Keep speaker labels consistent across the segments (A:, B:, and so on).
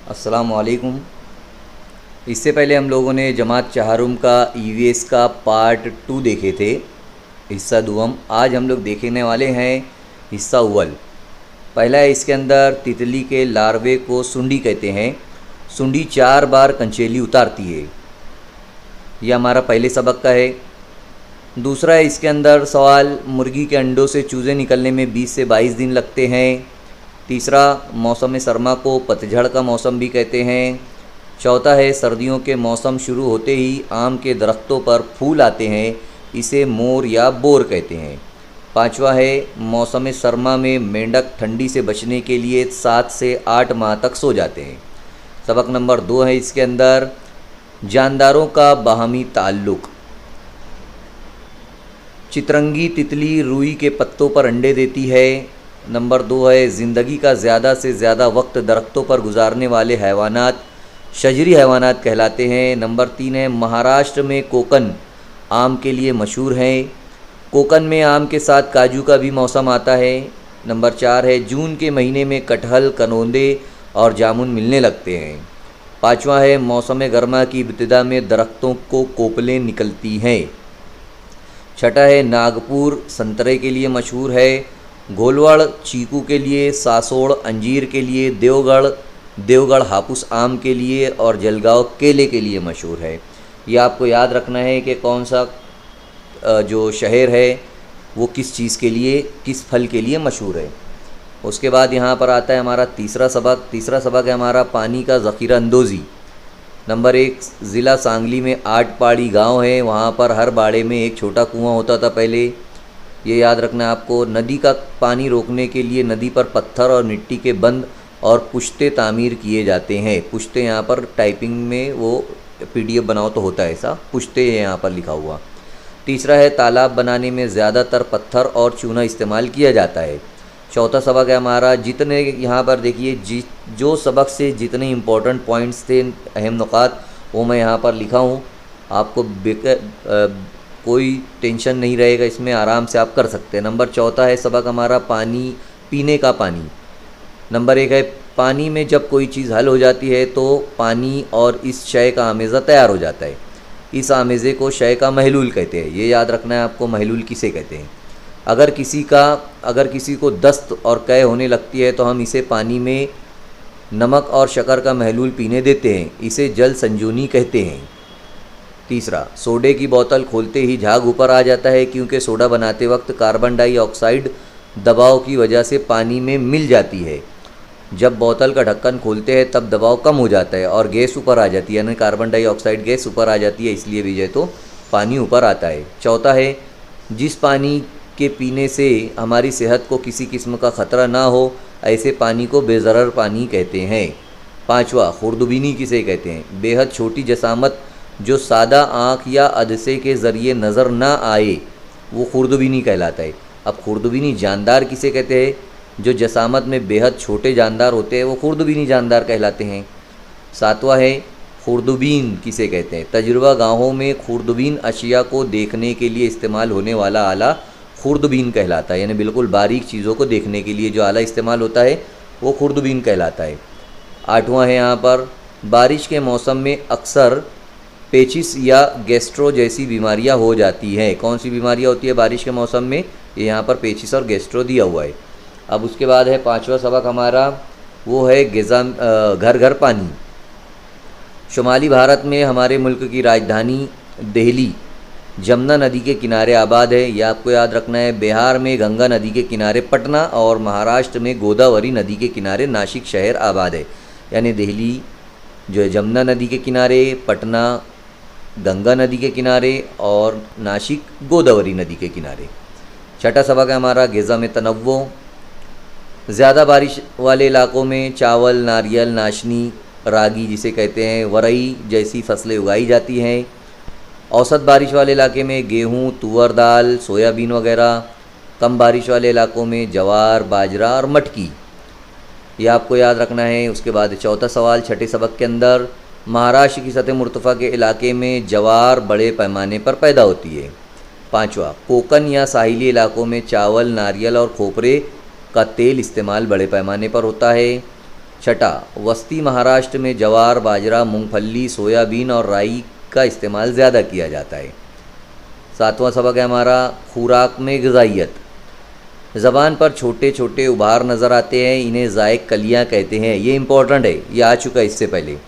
A: अस्सलामुअलैकुम। इससे पहले हम लोगों ने जमात चहारुम का ईवीएस का पार्ट 2 देखे थे, हिस्सा दुअम। आज हम लोग देखने वाले हैं हिस्सा अव्वल। पहला है, इसके अंदर तितली के लार्वे को सुंडी कहते हैं। सुंडी 4 बार कंचेली उतारती है। यह हमारा पहले सबक का है। दूसरा है, इसके अंदर सवाल, मुर्गी के अंडों से चूज़े निकलने में 20 से 22 दिन लगते हैं। तीसरा, मौसम सरमा को पतझड़ का मौसम भी कहते हैं। चौथा है, सर्दियों के मौसम शुरू होते ही आम के दरख्तों पर फूल आते हैं, इसे मोर या बोर कहते हैं। पांचवा है, मौसम सरमा में मेंढक ठंडी से बचने के लिए 7 से 8 माह तक सो जाते हैं। सबक नंबर 2 है, इसके अंदर जानदारों का बाहमी ताल्लुक़। चितरंगी तितली रुई के पत्तों पर अंडे देती है। नंबर 2 है, ज़िंदगी का ज़्यादा से ज़्यादा वक्त दरख्तों पर गुजारने वाले हैवानात शजरी हैवानात कहलाते हैं। नंबर 3 है, महाराष्ट्र में कोकन आम के लिए मशहूर है। कोकन में आम के साथ काजू का भी मौसम आता है। नंबर 4 है, जून के महीने में कटहल, कनौंदे और जामुन मिलने लगते हैं। पाँचवा है, मौसम गर्मा की इब्तिदा में दरख्तों को कोपलें निकलती हैं। छठा है, नागपुर संतरे के लिए मशहूर है। घोलवड़ चीकू के लिए, सासोड़ अंजीर के लिए, देवगढ़ हापुस आम के लिए और जलगांव केले के लिए मशहूर है। ये आपको याद रखना है कि कौन सा जो शहर है वो किस चीज़ के लिए, किस फल के लिए मशहूर है। उसके बाद यहाँ पर आता है हमारा तीसरा सबक है हमारा पानी का ज़ख़ीरा अंदोज़ी। नंबर 1, ज़िला सांगली में आटपाड़ी गांव है। वहाँ पर हर बाड़े में एक छोटा कुआं होता था पहले। ये याद रखना है आपको। नदी का पानी रोकने के लिए नदी पर पत्थर और मिट्टी के बंद और पुश्ते तामीर किए जाते हैं। पुश्ते यहाँ पर टाइपिंग में वो PDF बनाओ तो होता है ऐसा, पुश्ते है यहाँ पर लिखा हुआ। तीसरा है, तालाब बनाने में ज़्यादातर पत्थर और चूना इस्तेमाल किया जाता है। चौथा सबक है हमारा, जितने यहाँ पर देखिए जो सबक से जितने इम्पोर्टेंट पॉइंट्स थे, अहम नुकात, वो मैं यहाँ पर लिखा हूँ। आपको कोई टेंशन नहीं रहेगा, इसमें आराम से आप कर सकते हैं। नंबर 4 है सबक हमारा, पानी, पीने का पानी। नंबर 1 है, पानी में जब कोई चीज़ हल हो जाती है तो पानी और इस शय का आमेज़ा तैयार हो जाता है। इस आमेज़े को शय का महलूल कहते हैं। ये याद रखना है आपको, महलूल किसे कहते हैं। अगर किसी को दस्त और कै होने लगती है तो हम इसे पानी में नमक और शक्कर का महलूल पीने देते हैं, इसे जल संजूनी कहते हैं। तीसरा, सोडे की बोतल खोलते ही झाग ऊपर आ जाता है क्योंकि सोडा बनाते वक्त कार्बन डाइऑक्साइड दबाव की वजह से पानी में मिल जाती है। जब बोतल का ढक्कन खोलते हैं तब दबाव कम हो जाता है और गैस ऊपर आ जाती है, यानी कार्बन डाइऑक्साइड गैस ऊपर आ जाती है, इसलिए भी जो तो पानी ऊपर आता है। चौथा है, जिस पानी के पीने से हमारी सेहत को किसी किस्म का ख़तरा ना हो, ऐसे पानी को बेज़रर पानी कहते हैं। पाँचवा, खुर्दबीनी किसे कहते हैं। बेहद छोटी जसामत जो सादा आँख या अदसे के ज़रिए नज़र ना आए, वो खुर्दबीनी कहलाता है। अब खुर्दबीनी जानदार किसे कहते हैं। जो जसामत में बेहद छोटे जानदार होते हैं वो खुर्दबीनी जानदार कहलाते हैं। सातवां है, खुर्दबीन किसे कहते हैं। तजुर्बा गाहों में खुर्दबीन अशिया को देखने के लिए इस्तेमाल होने वाला आला खुर्दबीन कहलाता है, यानी बिल्कुल बारीक चीज़ों को देखने के लिए जो आला इस्तेमाल होता है वो खुर्दबीन कहलाता है। आठवां है यहाँ पर, बारिश के मौसम में अक्सर पेचिस या गैस्ट्रो जैसी बीमारियां हो जाती हैं। कौन सी बीमारियां होती है बारिश के मौसम में, ये यहाँ पर पेचिस और गैस्ट्रो दिया हुआ है। अब उसके बाद है पांचवा सबक हमारा, वो है घर घर पानी। शुमाली भारत में हमारे मुल्क की राजधानी दिल्ली जमुना नदी के किनारे आबाद है। यह आपको याद रखना है। बिहार में गंगा नदी के किनारे पटना और महाराष्ट्र में गोदावरी नदी के किनारे नासिक शहर आबाद है। यानी दिल्ली जो है जमुना नदी के किनारे, पटना गंगा नदी के किनारे और नासिक गोदावरी नदी के किनारे। छठा सबक है हमारा, ग़िज़ा में तनव्वुं। ज़्यादा बारिश वाले इलाकों में चावल, नारियल, नाशनी, रागी जिसे कहते हैं, वरई जैसी फसलें उगाई जाती हैं। औसत बारिश वाले इलाके में गेहूँ, तुअर दाल, सोयाबीन वगैरह। कम बारिश वाले इलाकों में जवार, बाजरा और मटकी। ये आपको याद रखना है। उसके बाद चौथा सवाल छठे सबक के अंदर, महाराष्ट्र की सतह मुर्तफ़ा के इलाके में जवार बड़े पैमाने पर पैदा होती है। पाँचवा, कोकन या साहिली इलाकों में चावल, नारियल और खोपरे का तेल इस्तेमाल बड़े पैमाने पर होता है। छठा, वस्ती महाराष्ट्र में ज्वार, बाजरा, मूंगफली, सोयाबीन और राई का इस्तेमाल ज़्यादा किया जाता है। सातवां सबक है हमारा खुराक में ग़िज़ाइयत। ज़बान पर छोटे छोटे उभार नज़र आते हैं, इन्हें ज़ायक कलियाँ कहते हैं। ये इंपॉर्टेंट है, ये आ चुका है इससे पहले।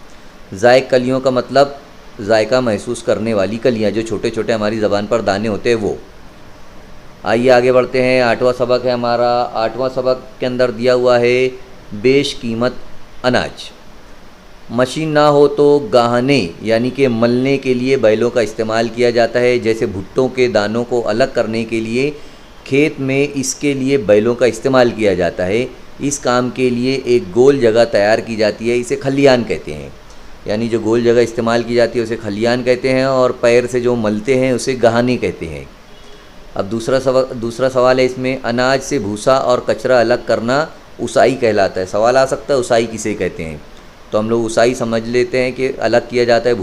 A: ज़ायक कलियों का मतलब जायका महसूस करने वाली कलियाँ, जो छोटे छोटे हमारी ज़बान पर दाने होते हैं वो। आइए आगे बढ़ते हैं। आठवां सबक है हमारा। आठवां सबक के अंदर दिया हुआ है बेशकीमत अनाज। मशीन ना हो तो गाहने यानी कि मलने के लिए बैलों का इस्तेमाल किया जाता है। जैसे भुट्टों के दानों को अलग करने के लिए खेत में इसके लिए बैलों का इस्तेमाल किया जाता है। इस काम के लिए एक गोल जगह तैयार की जाती है, इसे खलियान कहते हैं। यानी जो गोल जगह इस्तेमाल की जाती है उसे खलियान कहते हैं, और पैर से जो मलते हैं उसे गहाने कहते हैं। अब दूसरा सवाल है इसमें, अनाज से भूसा और कचरा अलग करना उसाई कहलाता है। सवाल आ सकता है उसाई किसे कहते हैं, तो हम लोग उसाई समझ लेते हैं कि अलग किया जाता है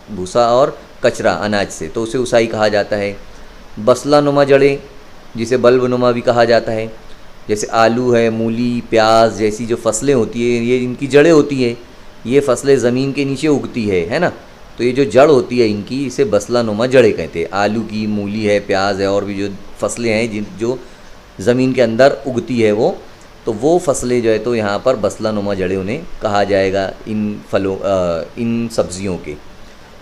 A: भूसा और कचरा अनाज से, तो उसे उसाई कहा जाता है। बसला नुमा जड़ें, जिसे बल्ब नुमा भी कहा जाता है, जैसे आलू है, मूली, प्याज जैसी जो फसलें होती हैं, ये इनकी जड़ें होती हैं। ये फसलें ज़मीन के नीचे उगती है ना, तो ये जो जड़ होती है इनकी, इसे बसला नुमा जड़ें कहते हैं। आलू की, मूली है, प्याज है, और भी जो फसलें हैं जो ज़मीन के अंदर उगती है वो फसलें जो है तो यहाँ पर बसला नुमा जड़ें उन्हें कहा जाएगा, इन सब्जियों के।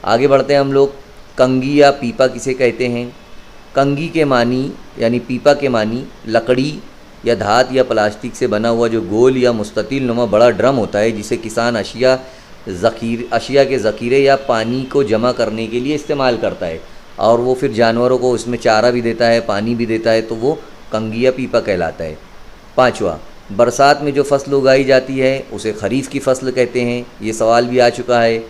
A: आगे बढ़ते हैं हम लोग। कंगी या पीपा किसे कहते हैं? कंगी के मानी यानी पीपा के मानी लकड़ी या धात या प्लास्टिक से बना हुआ जो गोल या मुस्ततिल नुमा बड़ा ड्रम होता है, जिसे किसान अशिया के ज़ख़ीरे या पानी को जमा करने के लिए इस्तेमाल करता है, और वो फिर जानवरों को उसमें चारा भी देता है, पानी भी देता है, तो वो कंगी या पीपा कहलाता है। पाँचवा, बरसात में जो फसल उगाई जाती है उसे खरीफ की फसल कहते हैं। ये सवाल भी आ चुका है।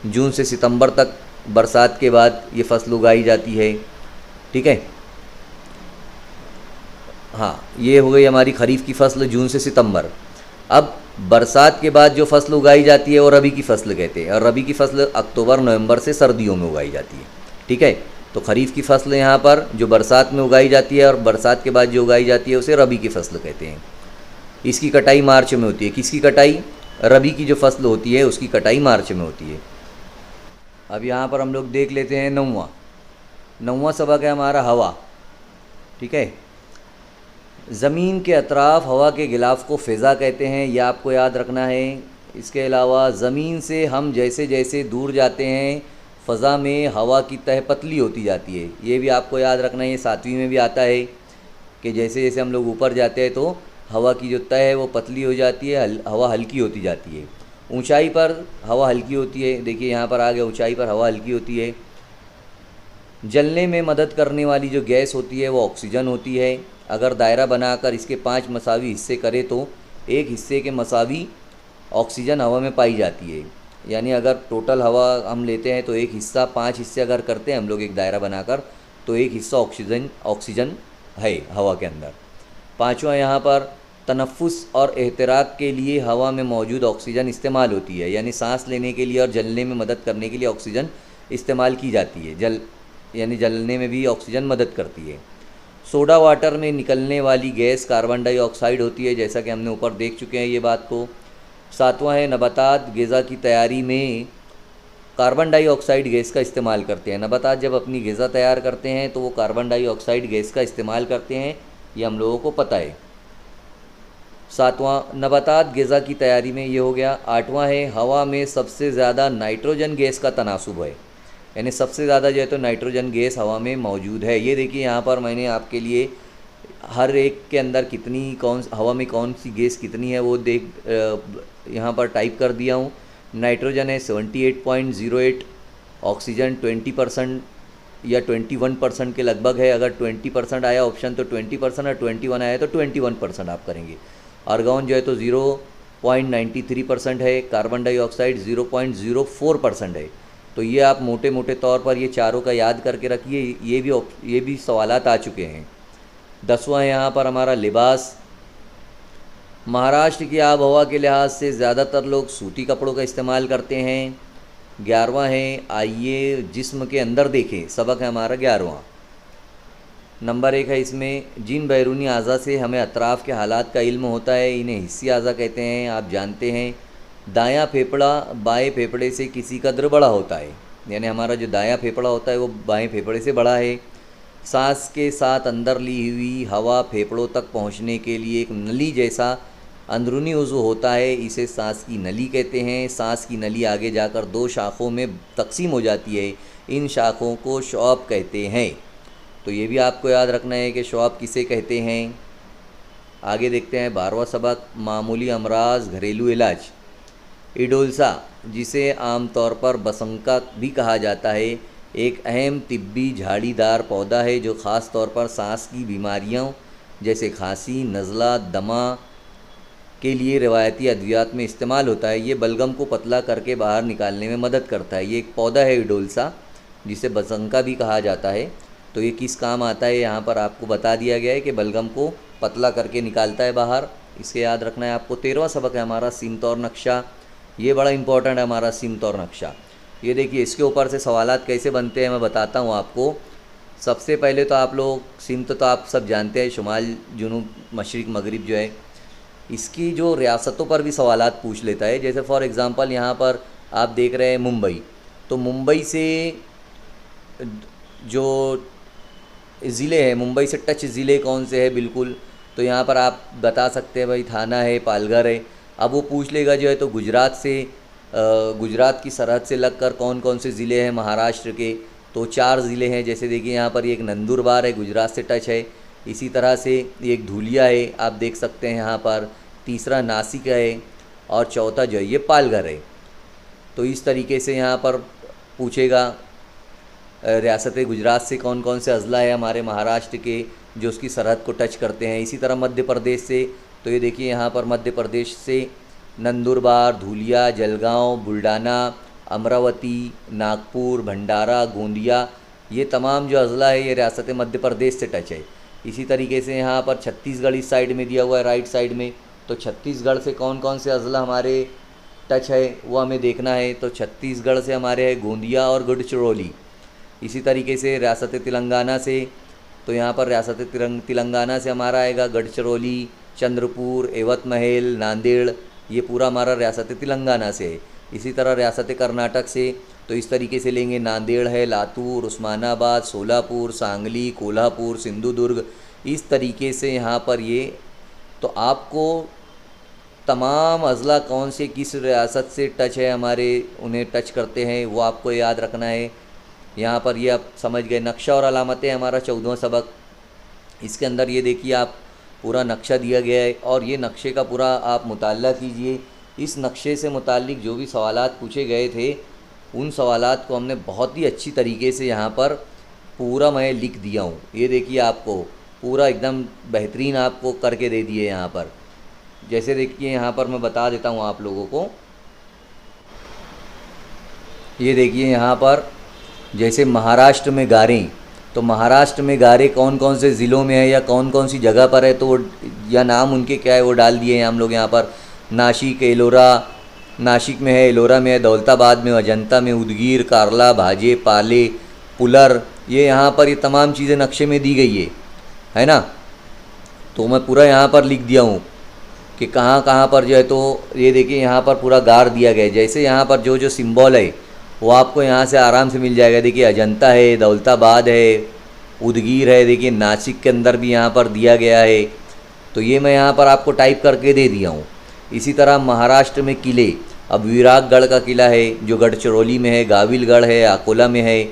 A: जून से सितंबर तक बरसात के बाद ये फसल उगाई जाती है, ठीक है। हाँ, ये हो गई हमारी खरीफ की फसल, जून से सितंबर। अब बरसात के बाद जो फसल उगाई जाती है वो रबी की फसल कहते हैं, और रबी की फसल अक्टूबर नवंबर से सर्दियों में उगाई जाती है, ठीक है। तो खरीफ की फसल यहाँ पर जो बरसात में उगाई जाती है, और बरसात के बाद जो उगाई जाती है उसे रबी की फसल कहते हैं। इसकी कटाई मार्च में होती है। किसकी कटाई? रबी की जो फसल होती है उसकी कटाई मार्च में होती है। अब यहाँ पर हम लोग देख लेते हैं नौवां सबक है हमारा हवा, ठीक है। ज़मीन के अतराफ हवा के गिलाफ को फ़िज़ा कहते हैं, यह आपको याद रखना है। इसके अलावा ज़मीन से हम जैसे जैसे दूर जाते हैं फ़ज़ा में हवा की तह पतली होती जाती है, ये भी आपको याद रखना है। ये 7वीं में भी आता है कि जैसे जैसे हम लोग ऊपर जाते हैं तो हवा की जो तह है वो पतली हो जाती है, हवा हल्की होती जाती है। ऊंचाई पर हवा हल्की होती है, देखिए यहाँ पर आ गया, ऊंचाई पर हवा हल्की होती है। जलने में मदद करने वाली जो गैस होती है वो ऑक्सीजन होती है। अगर दायरा बनाकर इसके 5 मसावी हिस्से करें तो एक हिस्से के मसावी ऑक्सीजन हवा में पाई जाती है। यानी अगर टोटल हवा हम लेते हैं तो एक हिस्सा 5 हिस्से अगर करते हैं हम लोग एक दायरा बनाकर, तो एक हिस्सा ऑक्सीजन है हवा के अंदर। पाँचवा यहाँ पर तनफ़ुस और एहतराक के लिए हवा में मौजूद ऑक्सीजन इस्तेमाल होती है, यानी सांस लेने के लिए और जलने में मदद करने के लिए ऑक्सीजन इस्तेमाल की जाती है। यानी जलने में भी ऑक्सीजन मदद करती है। सोडा वाटर में निकलने वाली गैस कार्बन डाइऑक्साइड होती है, जैसा कि हमने ऊपर देख चुके हैं ये बात को। 7वां है नबातात ग़िज़ा की तैयारी में कार्बन डाइऑक्साइड गैस का इस्तेमाल करते हैं। नबातात जब अपनी ग़िज़ा तैयार करते हैं तो वो कार्बन डाइऑक्साइड गैस का इस्तेमाल करते हैं, ये हम लोगों को पता है। 7वां नबातात ग़िज़ा की तैयारी में ये हो गया। 8वां है हवा में सबसे ज़्यादा नाइट्रोजन गैस का तनासुब है, यानी सबसे ज़्यादा जो है तो नाइट्रोजन गैस हवा में मौजूद है। ये देखिए यहाँ पर मैंने आपके लिए हर एक के अंदर हवा में कौन सी गैस कितनी है वो यहाँ पर टाइप कर दिया हूँ। नाइट्रोजन है 78.08, ऑक्सीजन 20% या 21% के लगभग है। अगर 20% आया ऑप्शन तो 20%, और 21 आया तो 21% आप करेंगे। आर्गॉन जो है तो 0.93% है, कार्बन डाइऑक्साइड 0.04% है। तो ये आप मोटे मोटे तौर पर ये चारों का याद करके रखिए, ये भी सवालात आ चुके हैं। 10वां है यहाँ पर हमारा लिबास। महाराष्ट्र की आब हवा के लिहाज से ज़्यादातर लोग सूती कपड़ों का इस्तेमाल करते हैं। 11वां है आइए जिस्म के अंदर देखें, सबक है हमारा 11वां। नंबर 1 है इसमें, जिन बैरूनी अज़ा से हमें अतराफ़ के हालात का इल्म होता है इन्हें हिस्सी अज़ा कहते हैं। आप जानते हैं दायां फेफड़ा बाएं फेफड़े से किसी कदर बड़ा होता है, यानी हमारा जो दायां फेफड़ा होता है वो बाएं फेफड़े से बड़ा है। सांस के साथ अंदर ली हुई हवा फेफड़ों तक पहुंचने के लिए एक नली जैसा अंदरूनी उज़्व होता है, इसे सांस की नली कहते हैं। सांस की नली आगे जाकर 2 शाखों में तकसीम हो जाती है, इन शाखों को शौब कहते हैं। तो ये भी आपको याद रखना है कि शौब किसे कहते हैं। आगे देखते हैं 12वां सबक, मामूली अमराज घरेलू इलाज। इडोल्सा, जिसे आमतौर पर बसंका भी कहा जाता है, एक अहम तिब्बी झाड़ीदार पौधा है जो ख़ास तौर पर सांस की बीमारियों जैसे खांसी, नज़ला, दमा के लिए रिवायती अद्वियात में इस्तेमाल होता है। ये बलगम को पतला करके बाहर निकालने में मदद करता है। ये एक पौधा है इडोल्सा, जिसे बसंका भी कहा जाता है। तो ये किस काम आता है यहाँ पर आपको बता दिया गया है कि बलगम को पतला करके निकालता है बाहर, इसे याद रखना है आपको। 13वां सबक है हमारा सिमत और नक्शा। ये बड़ा इंपॉर्टेंट है हमारा सिमत और नक्शा। ये देखिए इसके ऊपर से सवालात कैसे बनते हैं मैं बताता हूँ आपको। सबसे पहले तो आप लोग सिमत तो आप सब जानते हैं, शुमाल जुनूब मशरिक़ मगरिब जो है, इसकी जो रियासतों पर भी सवालात पूछ लेता है। जैसे फॉर एग्ज़ाम्पल यहाँ पर आप देख रहे हैं मुंबई, तो मुंबई से जो ज़िले हैं, मुंबई से टच ज़िले कौन से हैं बिल्कुल, तो यहाँ पर आप बता सकते हैं भाई थाना है, पालघर है। अब वो पूछ लेगा जो है तो गुजरात से, गुजरात की सरहद से लगकर कौन कौन से ज़िले हैं महाराष्ट्र के, तो 4 ज़िले हैं। जैसे देखिए यहाँ पर एक नंदुरबार है, गुजरात से टच है। इसी तरह से एक धुलिया है, आप देख सकते हैं यहाँ पर। तीसरा नासिक है और चौथा जो है ये पालघर है। तो इस तरीके से यहाँ पर पूछेगा रियासत गुजरात से कौन कौन से अज़ला है हमारे महाराष्ट्र के जो उसकी सरहद को टच करते हैं। इसी तरह मध्य प्रदेश से, तो ये देखिए यहाँ पर मध्य प्रदेश से नंदुरबार, धुलिया, जलगांव, बुल्डाना, अमरावती, नागपुर, भंडारा, गोंदिया, ये तमाम जो अज़ला है ये रियासत मध्य प्रदेश से टच है। इसी तरीके से यहाँ पर छत्तीसगढ़ इस साइड में दिया हुआ है, राइट साइड में। तो छत्तीसगढ़ से कौन कौन से अज़ला हमारे टच है वो हमें देखना है। तो छत्तीसगढ़ से हमारे है गोंदिया और गढ़चिरौली। इसी तरीके से रियासत तेलंगाना से, तो यहाँ पर रियासत तेलंगाना से हमारा आएगा गढ़चिरौली, चंद्रपुर, एवत महल, नांदेड़, ये पूरा हमारा रियासत तेलंगाना से है। इसी तरह रियासत कर्नाटक से, तो इस तरीके से लेंगे नांदेड़ है, लातूर, उस्मानाबाद, सोलापुर, सांगली, कोल्हापुर, सिंधुदुर्ग, इस तरीके से यहाँ पर ये। तो आपको तमाम अज़ला कौन से किस रियासत से टच है हमारे, उन्हें टच करते हैं वो आपको याद रखना है। यहाँ पर ये आप समझ गए। नक्शा और अलामतें हमारा 14वां सबक। इसके अंदर ये देखिए आप पूरा नक्शा दिया गया है और ये नक्शे का पूरा आप मुताल्ला कीजिए। इस नक्शे से मुताल्लिक़ जो भी सवालात पूछे गए थे उन सवालात को हमने बहुत ही अच्छी तरीके से यहाँ पर पूरा मैं लिख दिया हूँ। ये देखिए आपको पूरा एकदम बेहतरीन आपको करके दे दिए यहाँ पर। जैसे देखिए यहाँ पर मैं बता देता हूँ आप लोगों को। ये देखिए यहाँ पर जैसे महाराष्ट्र में गारें, तो महाराष्ट्र में गारे कौन कौन से ज़िलों में है या कौन कौन सी जगह पर है, तो वो या नाम उनके क्या है वो डाल दिए हैं हम लोग यहाँ पर। नासिक, एलोरा, नासिक में है, एलोरा में है, दौलताबाद में, अजंता में, उदगीर, कारला, भाजे, पाले, पुलर, ये यहाँ पर ये तमाम चीज़ें नक्शे में दी गई है ना। तो मैं पूरा यहाँ पर लिख दिया हूँ कि कहाँ कहाँ पर जो है। तो ये देखिए यहाँ पर पूरा गार दिया गया है। जैसे यहाँ पर जो जो सिंबल है वो आपको यहाँ से आराम से मिल जाएगा। देखिए अजंता है, दौलताबाद है, उदगीर है, देखिए नासिक के अंदर भी यहाँ पर दिया गया है। तो ये मैं यहाँ पर आपको टाइप करके दे दिया हूँ। इसी तरह महाराष्ट्र में किले, अब विराटगढ़ का किला है जो गढ़चिरौली में है, गाविलगढ़ है, अकोला में है,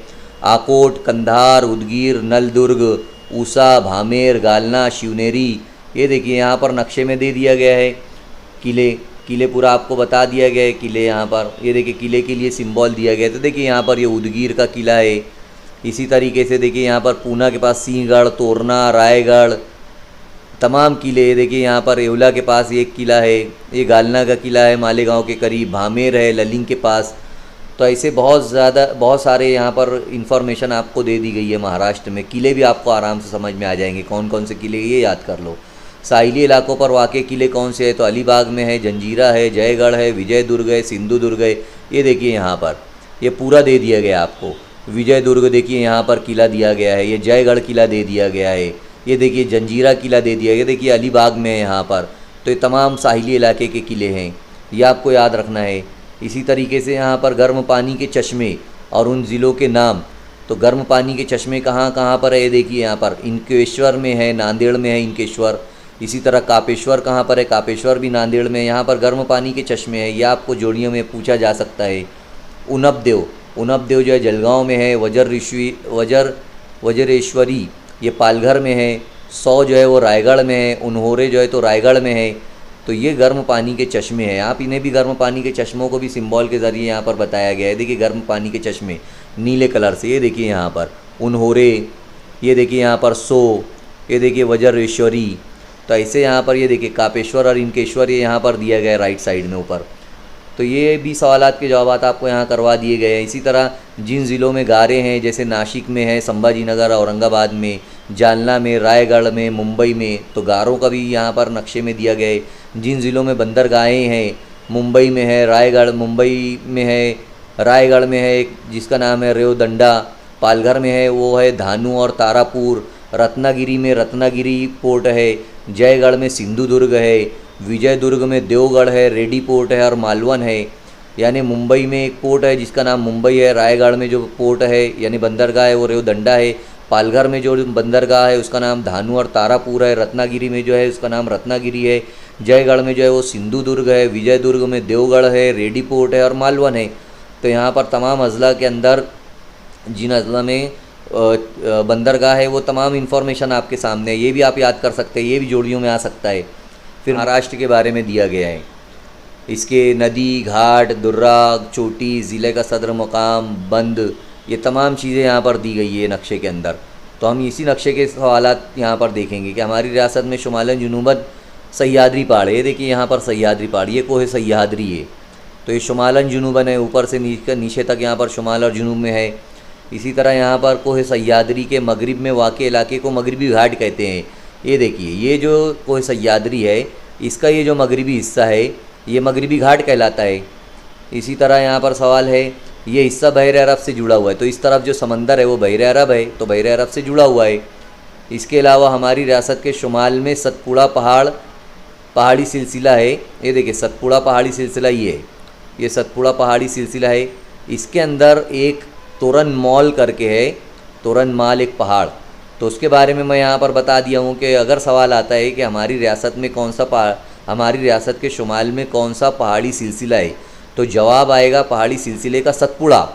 A: आकोट, कंधार, उदगीर, नलदुर्ग, ऊसा, भामेर, गालना, शिवनेरी, ये देखिए यहाँ पर नक्शे में दे दिया गया है। किले पूरा आपको बता दिया गया है। किले यहाँ पर ये देखिए किले के लिए सिंबल दिया गया है। तो देखिए यहाँ पर ये उदगीर का किला है। इसी तरीके से देखिए यहाँ पर पूना के पास सिंहगढ़, तोरना, रायगढ़, तमाम किले। देखिए यहाँ पर येवला के पास एक किला है, ये गालना का किला है मालेगांव के करीब, भामेर है ललिंग के पास। तो ऐसे बहुत सारे यहाँ पर इंफॉर्मेशन आपको दे दी गई है महाराष्ट्र में। किले भी आपको आराम से समझ में आ जाएंगे कौन कौन से किले, ये याद कर लो। साहिली इलाकों पर वाक़ किले कौन से हैं, तो अलीबाग में है, जंजीरा है, जयगढ़ है, विजयदुर्ग है, सिंधुदुर्ग है। ये देखिए यहाँ पर ये पूरा दे दिया गया आपको। विजय दुर्ग देखिए यहाँ पर किला दिया गया है, ये जयगढ़ किला दे दिया गया है, ये देखिए जंजीरा किला दे दिया, ये देखिए अलीबाग में है यहाँ पर। तो ये तमाम साहिली इलाके के किले हैं, ये आपको याद रखना है। इसी तरीके से यहाँ पर गर्म पानी के चश्मे और उन ज़िलों के नाम। तो गर्म पानी के चश्मे कहाँ कहाँ पर है, ये देखिए यहाँ पर इनकेश्वर में है, नांदेड़ में है इनकेश्वर। इसी तरह कापेश्वर कहाँ पर है, कापेश्वर भी नांदेड़ में है। यहाँ पर गर्म पानी के चश्मे है, ये आपको जोड़ियों में पूछा जा सकता है। उनबदेव, उनबदेव जो है जलगांव में है। वज्रेश्वरी ये पालघर में है। सौ जो है वो रायगढ़ में है। उन्होरे जो है तो रायगढ़ में है। तो ये गर्म पानी के चश्मे हैं, आप इन्हें भी गर्म पानी के चश्मों को भी सिंबल के ज़रिए यहाँ पर बताया गया है। देखिए गर्म पानी के चश्मे नीले कलर से, ये देखिए यहाँ पर उन्होरे, ये देखिए यहाँ पर सो, ये देखिए वज्रेश्वरी। तो ऐसे यहाँ पर ये देखिए कापेश्वर और इनकेश्वर ये यहाँ पर दिया गया है राइट साइड में ऊपर। तो ये भी सवालात के जवाब आपको यहाँ करवा दिए गए हैं। इसी तरह जिन ज़िलों में गारे हैं, जैसे नासिक में है, संभाजीनगर, औरंगाबाद में, जालना में, रायगढ़ में, मुंबई में, तो गारों का भी यहाँ पर नक्शे में दिया गया है। जिन ज़िलों में बंदरगाहें हैं, मुंबई में है, रायगढ़ मुंबई में है, रायगढ़ में है एक जिसका नाम है रेवदंडा, पालघर में है वो है धानु और तारापुर, रत्नागिरी में रत्नागिरी पोर्ट है, जयगढ़ में सिंधुदुर्ग है, विजयदुर्ग में देवगढ़ है, रेडी पोर्ट है और मालवन है। यानी मुंबई में एक पोर्ट है जिसका नाम मुंबई है, रायगढ़ में जो पोर्ट है यानी बंदरगाह है वो रेवदंडा है, पालघर में जो बंदरगाह है उसका नाम धानु और तारापुर है, रत्नागिरी में जो है उसका नाम रत्नागिरी है, जयगढ़ में जो है वो सिंधुदुर्ग है, विजयदुर्ग में देवगढ़ है, रेडी पोर्ट है और मालवन है। तो यहाँ पर तमाम अजला के अंदर जिन अजला में बंदरगाह है वो तमाम इन्फॉर्मेशन आपके सामने है, ये भी आप याद कर सकते हैं, ये भी जोड़ियों में आ सकता है। फिर महाराष्ट्र के बारे में दिया गया है, इसके नदी, घाट, दुर्राग, चोटी, ज़िले का सदर मुकाम, बंद, ये तमाम चीज़ें यहाँ पर दी गई है नक्शे के अंदर। तो हम इसी नक्शे के सवालात यहाँ पर देखेंगे कि हमारी रियासत में शुमालन जुनूबन सह्याद्री पहाड़ है। ये देखिए यहाँ पर सह्याद्री पहाड़, ये कोह सह्याद्री है। तो ये शुमालन जुनूबन है, ऊपर से नीचे तक यहाँ पर शुमाल और जुनूब में है। इसी तरह यहाँ पर कोह सह्याद्री के मगरिब में वाक़ इलाके को मगरिबी घाट कहते हैं। ये देखिए ये जो कोह सह्याद्री है इसका ये जो मगरिबी हिस्सा है ये मगरिबी घाट कहलाता है। इसी तरह यहाँ पर सवाल है, ये हिस्सा बहर अरब से जुड़ा हुआ है, तो इस तरफ जो समंदर है वो बहर अरब है, तो बहर अरब से जुड़ा हुआ है। इसके अलावा हमारी रियासत के शुमाल में सतपुड़ा पहाड़ी सिलसिला है। ये देखिए सतपुड़ा पहाड़ी सिलसिला ये सतपुड़ा पहाड़ी सिलसिला है। इसके अंदर एक तोरन मॉल करके है, तोरन माल एक पहाड़। तो उसके बारे में मैं यहाँ पर बता दिया हूँ कि अगर सवाल आता है कि हमारी रियासत में कौन सा हमारी रियासत के शुमाल में कौन सा पहाड़ी सिलसिला है, तो जवाब आएगा पहाड़ी सिलसिले का सतपुड़ा।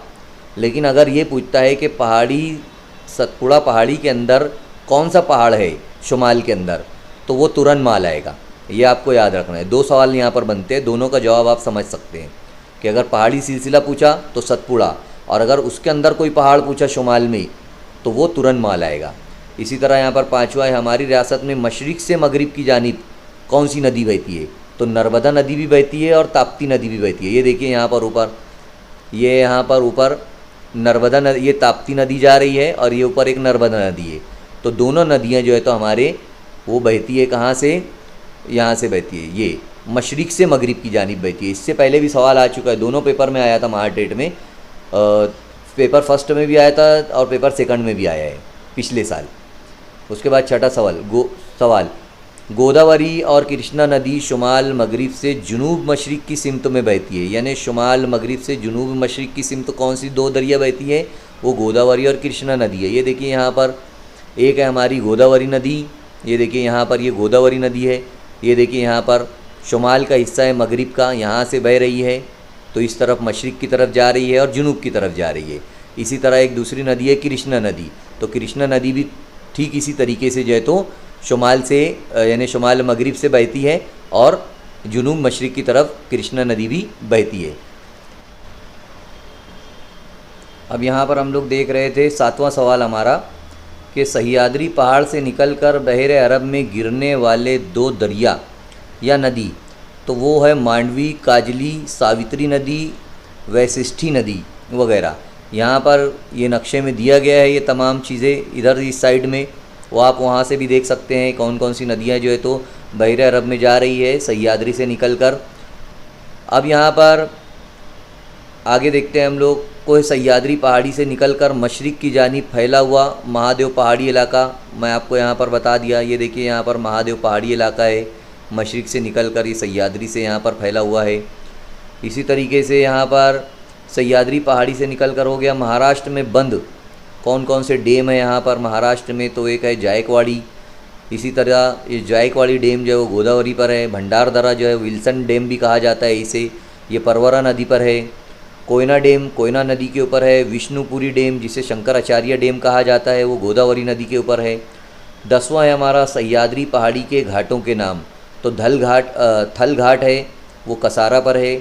A: लेकिन अगर ये पूछता है कि सतपुड़ा पहाड़ी के अंदर कौन सा पहाड़ है शुमाल के अंदर, तो वो तुरन माल आएगा। ये आपको याद रखना है। 2 सवाल यहाँ पर बनते हैं, दोनों का जवाब आप समझ सकते हैं कि अगर पहाड़ी सिलसिला पूछा तो सतपुड़ा, और अगर उसके अंदर कोई पहाड़ पूछा शुमाल में तो वो तुरन माल आएगा। इसी तरह यहाँ पर 5वां है, हमारी रियासत में मशरिक़ से मगरिब की जानिब कौन सी नदी बहती है, तो नर्मदा नदी भी बहती है और ताप्ती नदी भी बहती है। ये देखिए यहाँ पर ऊपर, ये यहाँ पर ऊपर नर्मदा नदी, ये ताप्ती नदी जा रही है और ये ऊपर एक नर्मदा नदी है। तो दोनों नदियाँ जो है तो हमारे वो बहती है कहाँ से, यहाँ से बहती है, ये मशरिक़ से मगरिब की जानिब बहती है। इससे पहले भी सवाल आ चुका है, दोनों पेपर में आया था, मार्च डेट में पेपर फर्स्ट में भी आया था और पेपर सेकंड में भी आया है पिछले साल। उसके बाद 6ठा सवाल, गोदावरी और कृष्णा नदी शुमाल मगरिब से जुनूब मशरिक़ की सिमत में बहती है। यानी शुमाल मगरिब से जुनूब मशरिक़ की सिमत कौन सी 2 दरिया बहती है, वो गोदावरी और कृष्णा नदी है। ये देखिए यहाँ पर एक है हमारी गोदावरी नदी, ये देखिए यहाँ पर ये गोदावरी नदी है। ये देखिए यहाँ पर शुमाल का हिस्सा है मगरिब का, यहाँ से बह रही है तो इस तरफ मशरिक़ की तरफ जा रही है और जुनूब की तरफ जा रही है। इसी तरह एक दूसरी नदी है कृष्णा नदी, तो कृष्णा नदी भी ठीक इसी तरीके से जो है तो शुमाल से यानी शुमाल मगरिब से बहती है और जुनूब मशरिक़ की तरफ कृष्णा नदी भी बहती है। अब यहाँ पर हम लोग देख रहे थे 7वां सवाल हमारा कि सह्याद्री पहाड़ से निकलकर बहर अरब में गिरने वाले 2 दरिया या नदी, तो वो है मांडवी, काजली, सावित्री नदी, वैशिष्ठी नदी वगैरह। यहाँ पर ये नक्शे में दिया गया है ये तमाम चीज़ें, इधर इस साइड में, वो आप वहाँ से भी देख सकते हैं कौन कौन सी नदियाँ जो है तो बहर अरब में जा रही है सह्याद्री से निकलकर। अब यहाँ पर आगे देखते हैं हम लोग कोह सह्याद्री पहाड़ी से निकलकर मशरिक़ की जानिब फैला हुआ महादेव पहाड़ी इलाका मैं आपको यहाँ पर बता दिया। ये देखिए यहाँ पर महादेव पहाड़ी इलाका है, मशरिक़ से निकलकर ये सह्याद्री से यहाँ पर फैला हुआ है। इसी तरीके से यहाँ पर सह्याद्री पहाड़ी से निकलकर हो गया महाराष्ट्र में बंद। कौन कौन से डैम है यहाँ पर महाराष्ट्र में, तो एक है जायकवाड़ी। इसी तरह ये जायकवाड़ी डैम जो है वो गोदावरी पर है। भंडारदरा जो है विल्सन डैम भी कहा जाता है इसे, ये परवरा नदी पर है। कोयना डैम कोयना नदी के ऊपर है। विष्णुपुरी डैम जिसे शंकराचार्य डैम कहा जाता है वो गोदावरी नदी के ऊपर है। 10वां है हमारा सह्याद्री पहाड़ी के घाटों के नाम, तो थल घाट है वो कसारा पर है।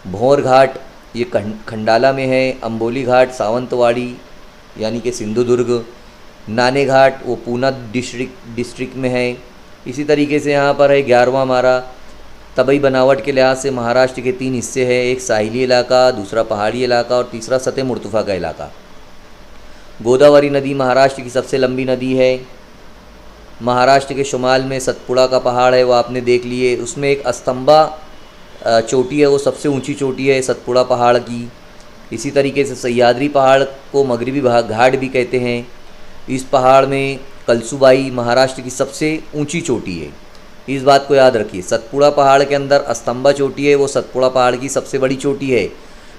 A: भौर घाट ये खंडाला में है। अंबोली घाट सावंतवाड़ी यानी कि सिंधुदुर्ग। नाने घाट वो पूना डिस्ट्रिक्ट में है। इसी तरीके से यहाँ पर है 11वां हमारा तबई बनावट के लिहाज से महाराष्ट्र के 3 हिस्से हैं, एक साहिली इलाका, दूसरा पहाड़ी इलाका और तीसरा सतह मुर्तफ़ा का इलाका। गोदावरी नदी महाराष्ट्र की सबसे लंबी नदी है। महाराष्ट्र के शुमाल में सतपुड़ा का पहाड़ है, वो आपने देख लिए। उसमें एक अस्तंबा चोटी है, वो सबसे ऊंची चोटी है सतपुड़ा पहाड़ की। इसी तरीके से सह्याद्री पहाड़ को मगरबी घाट भी कहते हैं। इस पहाड़ में कलसुबाई महाराष्ट्र की सबसे ऊंची चोटी है, इस बात को याद रखिए। सतपुड़ा पहाड़ के अंदर अस्तंबा चोटी है, वो सतपुड़ा पहाड़ की सबसे बड़ी चोटी है।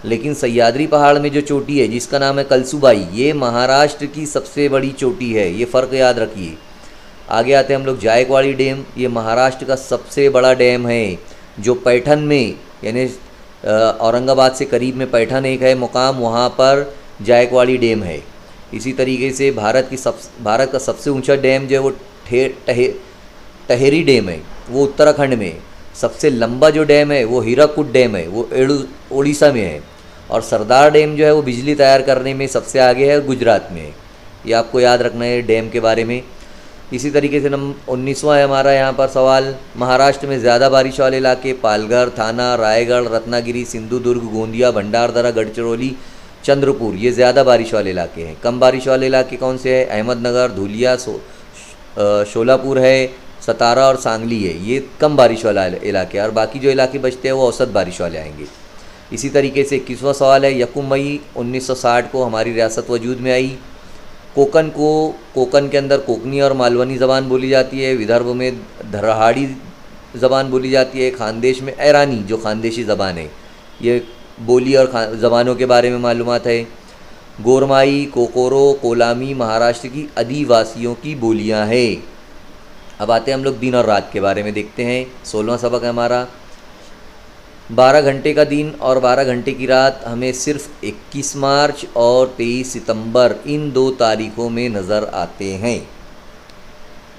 A: लेकिन सह्याद्री पहाड़ में जो चोटी है जिसका नाम है कलसुबाई, ये महाराष्ट्र की सबसे बड़ी चोटी है, ये फ़र्क याद रखिए। आगे आते हैं हम लोग जायकवाड़ी डैम। ये महाराष्ट्र का सबसे बड़ा डैम है जो पैठन में यानी औरंगाबाद से करीब में पैठन एक है मुकाम, वहाँ पर जायकवाड़ी डैम है। इसी तरीके से भारत का सबसे ऊंचा डैम जो है वो टहेरी डैम है, वो उत्तराखंड में है। सबसे लंबा जो डैम है वो हीराकुड डैम है, वो उड़ीसा में है। और सरदार डैम जो है वो बिजली तैयार करने में सबसे आगे है, गुजरात में है। ये आपको याद रखना है डैम के बारे में। इसी तरीके से 19वां है हमारा यहाँ पर सवाल, महाराष्ट्र में ज़्यादा बारिश वाले इलाके पालघर, थाना, रायगढ़, रत्नागिरी, सिंधुदुर्ग, गोंदिया, भंडारदरा, गढ़चिरौली, चंद्रपुर, ये ज़्यादा बारिश वाले इलाके हैं। कम बारिश वाले इलाके कौन से हैं? अहमदनगर, धुलिया, शोलापुर है, सतारा और सांगली है, ये कम बारिश वाला इलाके। और बाकी जो इलाके बचते हैं वो औसत बारिश वाले आएंगे। इसी तरीके से 21वां सवाल है, यकम मई 1960 को हमारी रियासत वजूद में आई। कोकन के अंदर कोकनी और मालवनी ज़बान बोली जाती है। विदर्भ में धरहाड़ी ज़बान बोली जाती है। खानदेश में ऐरानी जो खानदेशी ज़बान है, ये बोली और ज़बानों के बारे में मालूमात है। गोरमाई, कोकोरो, कोलामी महाराष्ट्र की आदिवासियों की बोलियां हैं। अब आते हैं हम लोग दिन और रात के बारे में देखते हैं। 16वां सबक है हमारा। 12 घंटे का दिन और 12 घंटे की रात हमें सिर्फ 21 मार्च और 23 सितंबर इन 2 तारीख़ों में नज़र आते हैं।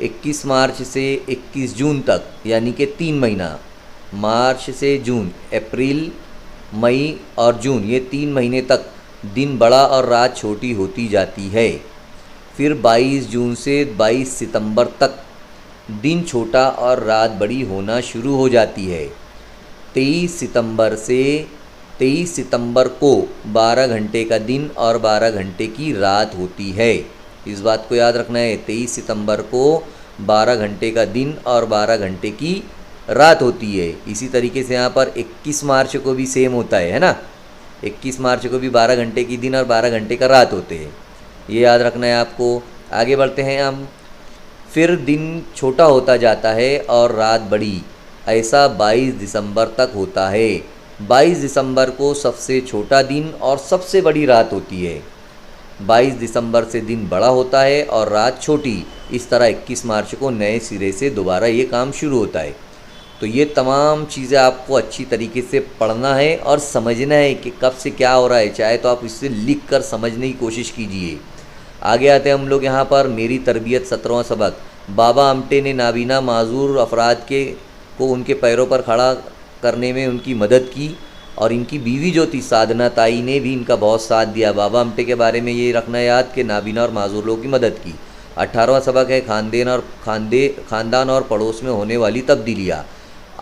A: 21 मार्च से 21 जून तक यानी कि 3 महीना, मार्च से जून, अप्रैल, मई और जून, ये 3 महीने तक दिन बड़ा और रात छोटी होती जाती है। फिर 22 जून से 22 सितंबर तक दिन छोटा और रात बड़ी होना शुरू हो जाती है। 23 सितंबर को 12 घंटे का दिन और 12 घंटे की रात होती है। इस बात को याद रखना है, 23 सितंबर को 12 घंटे का दिन और 12 घंटे की रात होती है। इसी तरीके से यहाँ पर 21 मार्च को भी सेम होता है ना, 21 मार्च को भी 12 घंटे की दिन और 12 घंटे का रात होते हैं, ये याद रखना है आपको। आगे बढ़ते हैं हम। फिर दिन छोटा होता जाता है और रात बड़ी, ऐसा 22 दिसंबर तक होता है। 22 दिसंबर को सबसे छोटा दिन और सबसे बड़ी रात होती है। 22 दिसंबर से दिन बड़ा होता है और रात छोटी। इस तरह 21 मार्च को नए सिरे से दोबारा ये काम शुरू होता है। तो ये तमाम चीज़ें आपको अच्छी तरीके से पढ़ना है और समझना है कि कब से क्या हो रहा है। चाहे तो आप इससे लिख कर समझने की कोशिश कीजिए। आगे आते हैं हम लोग यहाँ पर। मेरी तरबियत 17वां सबक। बाबा आमटे ने नाबीना माजूर अफराद को उनके पैरों पर खड़ा करने में उनकी मदद की और इनकी बीवी जो थी साधना ताई ने भी इनका बहुत साथ दिया। बाबा आमटे के बारे में ये रखना याद कि नाबीना और माजूर लोगों की मदद की। 18वां सबक है खानदान और पड़ोस में होने वाली तब्दीलियाँ।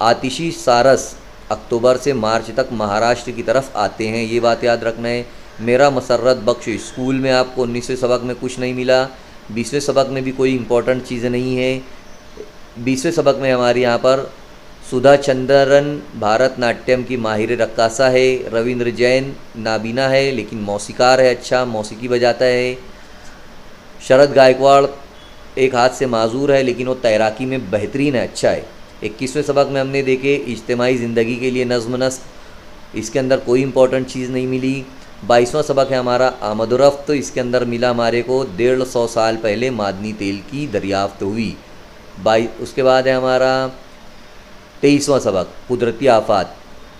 A: आतिशी सारस अक्टूबर से मार्च तक महाराष्ट्र की तरफ आते हैं, ये बात याद रखना है। मेरा मसरत बख्श। स्कूल में आपको 19वें सबक में कुछ नहीं मिला, 20वें सबक में भी कोई इम्पोर्टेंट चीज़ें नहीं है। 20वें सबक में हमारे यहाँ पर सुधा चंद्रन भारतनाट्यम की माहिर रक्कासा है। रविंद्र जैन नाबीना है लेकिन मौसीकार है, अच्छा मौसीकी बजाता है। शरद गायकवाड़ एक हाथ से माजूर है लेकिन वो तैराकी में बेहतरीन है, अच्छा है। 21वें सबक में हमने देखे इज्तिमाई ज़िंदगी के लिए नज़्म नस्क, इसके अंदर कोई इंपॉर्टेंट चीज़ नहीं मिली। 22वां सबक है हमारा आमदोरफ्त, इसके अंदर मिला हमारे को 150 साल पहले मादनी तेल की दरियाफ्त हुई। उसके बाद है हमारा 23वां सबक कुदरती आफात,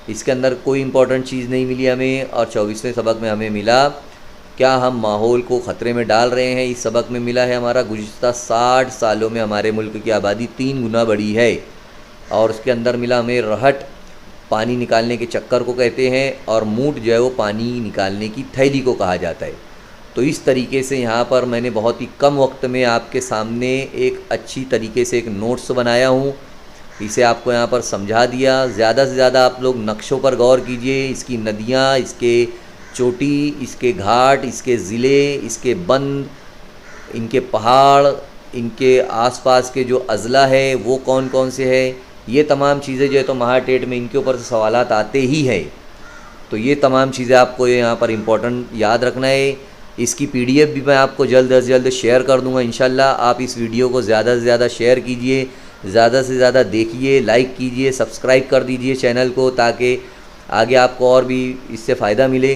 A: इसके अंदर कोई इंपॉर्टेंट चीज़ नहीं मिली हमें। और 24वें सबक में हमें मिला क्या हम माहौल को ख़तरे में डाल रहे हैं। इस सबक में मिला है हमारा गुज़िश्ता 60 सालों में हमारे मुल्क की आबादी 3 गुना बढ़ी है। और उसके अंदर मिला हमें रहट, पानी निकालने के चक्कर को कहते हैं, और मूठ जो है वो पानी निकालने की थैली को कहा जाता है। तो इस तरीके से यहाँ पर मैंने बहुत ही कम वक्त में आपके सामने एक अच्छी तरीके से एक नोट्स बनाया हूँ, इसे आपको यहाँ पर समझा दिया। ज़्यादा से ज़्यादा आप लोग नक्शों पर गौर कीजिए, इसकी नदियाँ, इसके चोटी, इसके घाट, इसके ज़िले, इसके बंद, इनके पहाड़, इनके आसपास के जो अज़ला है वो कौन कौन से है, ये तमाम चीज़ें जो है तो महाटेट में इनके ऊपर से सवालात आते ही है। तो ये तमाम चीज़ें आपको यहाँ पर इम्पोर्टेंट याद रखना है। इसकी PDF भी मैं आपको जल्द से जल्द शेयर कर दूँगा इंशाल्लाह। आप इस वीडियो को ज़्यादा से ज़्यादा शेयर कीजिए, ज़्यादा से ज़्यादा देखिए, लाइक कीजिए, सब्सक्राइब कर दीजिए चैनल को, ताकि आगे आपको और भी इससे फ़ायदा मिले।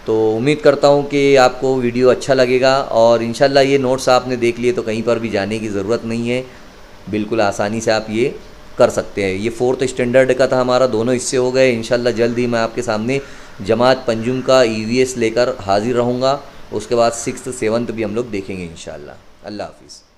A: तो उम्मीद करता हूँ कि आपको वीडियो अच्छा लगेगा, और इंशाल्लाह ये नोट्स आपने देख लिए तो कहीं पर भी जाने की ज़रूरत नहीं है, बिल्कुल आसानी से आप ये कर सकते हैं। ये 4th स्टैंडर्ड का था हमारा, दोनों हिस्से हो गए। इंशाल्लाह जल्द ही मैं आपके सामने जमात पंजुम का EVS लेकर हाजिर रहूँगा। उसके बाद 6th 7th भी हम लोग देखेंगे इंशाल्लाह। अल्लाह हाफिज़।